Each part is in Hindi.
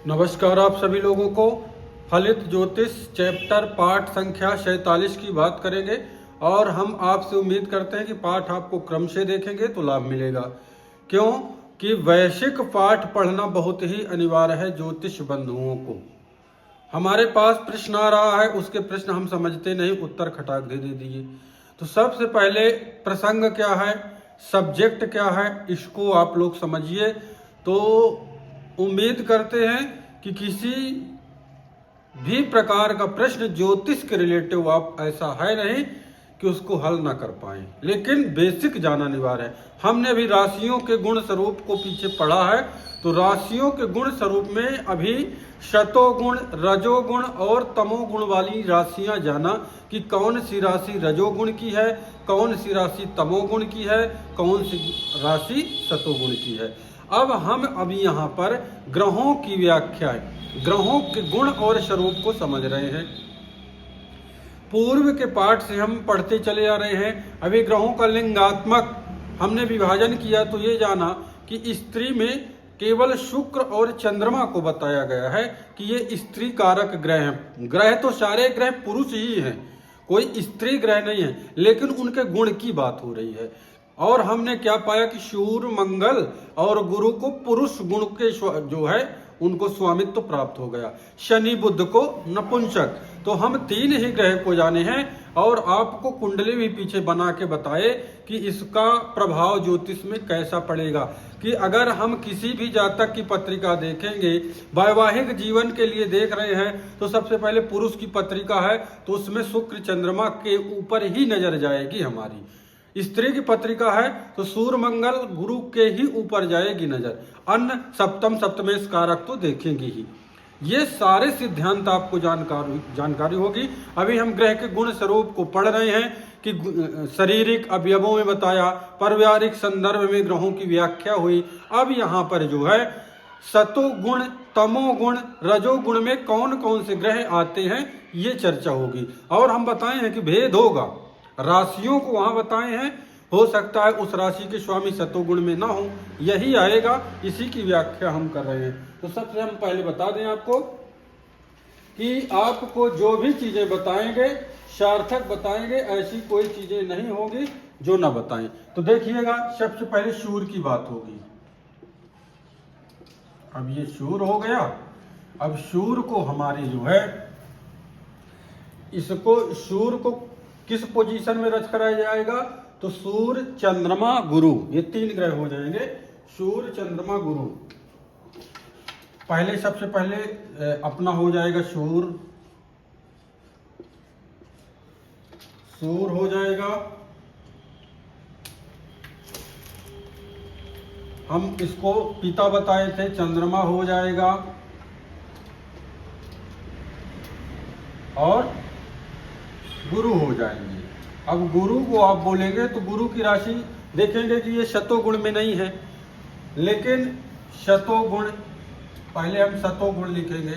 नमस्कार आप सभी लोगों को। फलित ज्योतिष चैप्टर पाठ संख्या 47 की बात करेंगे और हम आपसे उम्मीद करते हैं कि पाठ आपको क्रम से देखेंगे तो लाभ मिलेगा। क्यों कि वैश्विक पाठ पढ़ना बहुत ही अनिवार्य है ज्योतिष बंधुओं को। हमारे पास प्रश्न आ रहा है, उसके प्रश्न हम समझते नहीं, उत्तर खटाक दे दीजिए। तो सबसे पहले प्रसंग क्या है, सब्जेक्ट क्या है, इसको आप लोग समझिए। तो उम्मीद करते हैं कि किसी भी प्रकार का प्रश्न ज्योतिष के रिलेटिव आप ऐसा है नहीं कि उसको हल ना कर पाए, लेकिन बेसिक जाना अनिवार्य है। हमने अभी राशियों के गुण स्वरूप को पीछे पढ़ा है, तो राशियों के गुण स्वरूप में अभी शतोगुण, रजोगुण और तमोगुण वाली राशियां जाना कि कौन सी राशि रजोगुण की है, कौन सी राशि तमोगुण की है, कौन सी राशि शतोगुण की है। अब हम अभी यहाँ पर ग्रहों की व्याख्या, ग्रहों के गुण और स्वरूप को समझ रहे हैं। पूर्व के पाठ से हम पढ़ते चले आ रहे हैं। अभी ग्रहों का लिंगात्मक हमने विभाजन किया तो ये जाना कि स्त्री में केवल शुक्र और चंद्रमा को बताया गया है कि ये स्त्री कारक ग्रह हैं। ग्रह तो सारे ग्रह पुरुष ही हैं, कोई स्त्री ग्रह नहीं है, लेकिन उनके गुण की बात हो रही है। और हमने क्या पाया कि सूर्य, मंगल और गुरु को पुरुष गुण के जो है उनको स्वामित्व तो प्राप्त हो गया। शनि बुध को नपुंसक। तो हम तीन ही ग्रह को जाने हैं और आपको कुंडली भी पीछे बना के बताए कि इसका प्रभाव ज्योतिष में कैसा पड़ेगा। कि अगर हम किसी भी जातक की पत्रिका देखेंगे, वैवाहिक जीवन के लिए देख रहे हैं, तो सबसे पहले पुरुष की पत्रिका है तो उसमें शुक्र चंद्रमा के ऊपर ही नजर जाएगी हमारी। स्त्री की पत्रिका है तो सूर्य मंगल गुरु के ही ऊपर जाएगी नजर। अन्न सप्तम सप्तमेश कारक तो देखेंगे ही। ये सारे सिद्धांत आपको जानकारी होगी। अभी हम ग्रह के गुण स्वरूप को पढ़ रहे हैं कि शारीरिक अवयवों में बताया, पारिवारिक संदर्भ में ग्रहों की व्याख्या हुई। अब यहाँ पर जो है सतोगुण, तमोगुण, रजोगुण में कौन कौन से ग्रह आते हैं ये चर्चा होगी। और हम बताए हैं कि भेद होगा, राशियों को वहां बताए हैं, हो सकता है उस राशि के स्वामी सतोगुण में ना हो, यही आएगा, इसी की व्याख्या हम कर रहे हैं। तो सबसे हम पहले बता दें आपको कि आपको जो भी चीजें बताएंगे सार्थक बताएंगे, ऐसी कोई चीजें नहीं होगी जो ना बताएं। तो देखिएगा, सबसे पहले सूर्य की बात होगी। अब ये सूर्य हो गया। अब सूर्य को हमारी जो है, इसको सूर्य को किस पोजीशन में रख कराया जाएगा, तो सूर्य चंद्रमा गुरु, ये तीन ग्रह हो जाएंगे। सूर्य चंद्रमा गुरु पहले, सबसे पहले अपना हो जाएगा सूर्य, सूर्य हो जाएगा। हम इसको पिता बताए थे, चंद्रमा हो जाएगा और गुरु हो जाएंगे। अब गुरु को आप बोलेंगे तो गुरु की राशि देखेंगे कि ये शतोगुण में नहीं है, लेकिन शतोगुण, पहले हम शतोगुण लिखेंगे।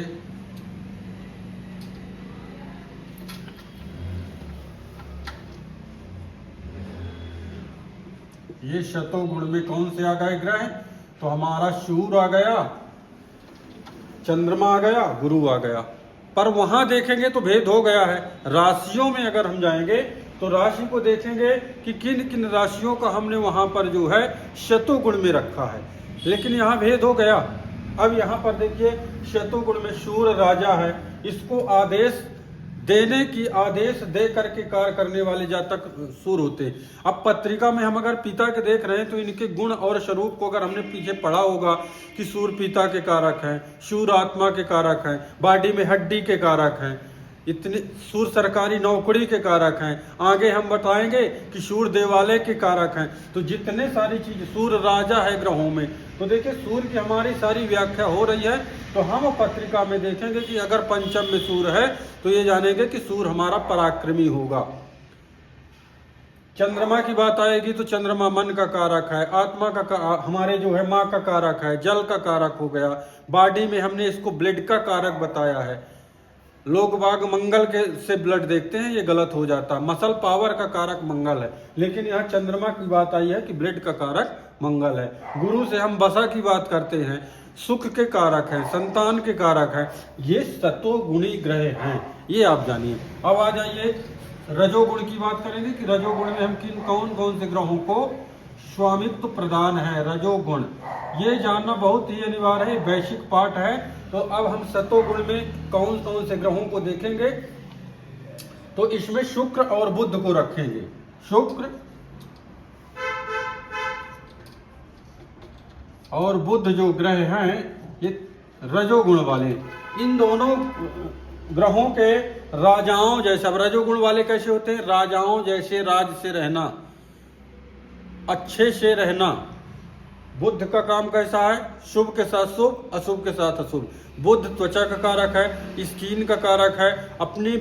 ये शतोगुण में कौन से आ गए ग्रह, तो हमारा सूर्य आ गया, चंद्रमा आ गया, गुरु आ गया। पर वहां देखेंगे तो भेद हो गया है। राशियों में अगर हम जाएंगे तो राशि को देखेंगे कि किन किन राशियों का हमने वहां पर जो है शतोगुण में रखा है, लेकिन यहाँ भेद हो गया। अब यहाँ पर देखिए, शतोगुण में सूर्य राजा है, इसको आदेश देने की, आदेश दे करके कार्य करने वाले जातक सूर्य होते। अब पत्रिका में हम अगर पिता के देख रहे हैं तो इनके गुण और स्वरूप को अगर हमने पीछे पढ़ा होगा कि सूर्य पिता के कारक हैं, सूर्य आत्मा के कारक हैं, बॉडी में हड्डी के कारक हैं, इतने सूर्य सरकारी नौकरी के कारक हैं। आगे हम बताएंगे कि सूर्य देवालय के कारक हैं। तो जितने सारी चीज, सूर्य राजा है ग्रहों में। तो देखिए, सूर्य की हमारी सारी व्याख्या हो रही है। तो हम पत्रिका में देखेंगे कि अगर पंचम में सूर्य है तो ये जानेंगे कि सूर्य हमारा पराक्रमी होगा। चंद्रमा की बात आएगी तो चंद्रमा मन का कारक है, आत्मा का हमारे जो है माँ का कारक है, जल का कारक हो गया। बॉडी में हमने इसको ब्लड का कारक बताया है। लोग बाग मंगल के से ब्लड देखते हैं, ये गलत हो जाता है। मसल पावर का कारक मंगल है, लेकिन यहाँ चंद्रमा की बात आई है कि ब्लड का कारक मंगल है। गुरु से हम वसा की बात करते हैं सुख के कारक हैं, संतान के कारक हैं, ये सतोगुणी ग्रह हैं, ये आप जानिए। अब आ जाइए रजोगुण की बात करेंगे कि रजोगुण में हम कौन कौन से ग्रहों को स्वामित्व प्रदान है। रजोगुण ये जानना बहुत ही अनिवार्य है, वैश्विक पाठ है। तो अब हम सतोगुण में कौन कौन से ग्रहों को देखेंगे। तो इसमें शुक्र और बुध को रखेंगे। शुक्र और बुध जो ग्रह हैं ये रजोगुण वाले, इन दोनों ग्रहों के राजाओं जैसे, अब रजोगुण वाले कैसे होते हैं, राजाओं जैसे राज से रहना, अच्छे से रहना। बुध का काम कैसा है, शुभ के साथ शुभ, अशुभ के साथ अशुभ। बुध त्वचा का कारक है, स्किन का कारक है, अपनी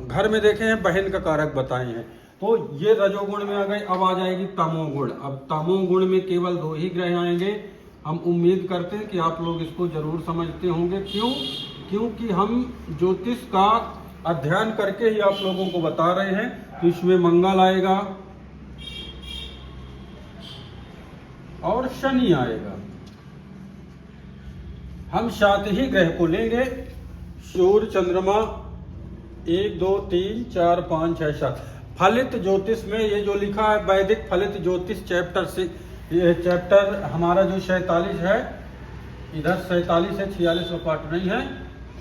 घर में देखे हैं बहन का कारक बताए हैं। तो ये रजोगुण में आ गए। अब आ जाएगी तमोगुण। अब तमोगुण में केवल 2 ही ग्रह आएंगे। हम उम्मीद करते हैं कि आप लोग इसको जरूर समझते होंगे। क्यों? क्योंकि हम ज्योतिष का अध्ययन करके ही आप लोगों को बता रहे हैं। तो इसमें मंगल आएगा और शनि आएगा। हम 7 ही ग्रह को लेंगे, सूर्य, चंद्रमा 1 2 3 4 5 6 7। फलित ज्योतिष में ये जो लिखा है वैदिक फलित ज्योतिष चैप्टर से, ये चैप्टर हमारा जो 47 है, इधर 47 है, 46 का पाठ नहीं है।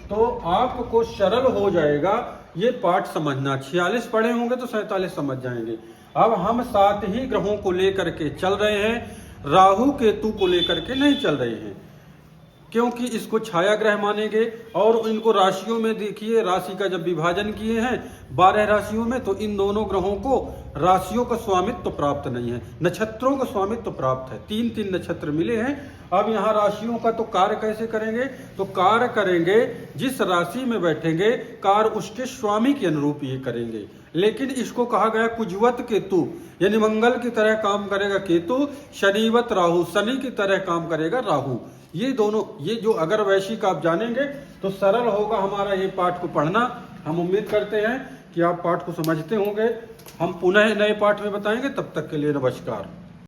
तो आपको सरल हो जाएगा ये पाठ समझना। 46 पढ़े होंगे तो 47 समझ जाएंगे। अब हम 7 ही ग्रहों को लेकर के चल रहे हैं, राहु केतु को लेकर के नहीं चल रहे हैं, क्योंकि इसको छाया ग्रह मानेंगे। और इनको राशियों में देखिए, राशि का जब विभाजन किए हैं 12 राशियों में, तो इन दोनों ग्रहों को राशियों का स्वामित्व प्राप्त नहीं है, नक्षत्रों का स्वामित्व प्राप्त है। 3 नक्षत्र मिले हैं। अब यहाँ राशियों का तो कार्य कैसे करेंगे, तो कार्य करेंगे जिस राशि में बैठेंगे कार्य उसके स्वामी के अनुरूप ये करेंगे। लेकिन इसको कहा गया कुजवत केतु, यानी मंगल की तरह काम करेगा केतु, शनिवत राहु, शनि की तरह काम करेगा राहु। ये दोनों, ये जो अगर वैश्विक आप जानेंगे तो सरल होगा हमारा ये पाठ को पढ़ना। हम उम्मीद करते हैं कि आप पाठ को समझते होंगे। हम पुनः नए पाठ में बताएंगे। तब तक के लिए नमस्कार।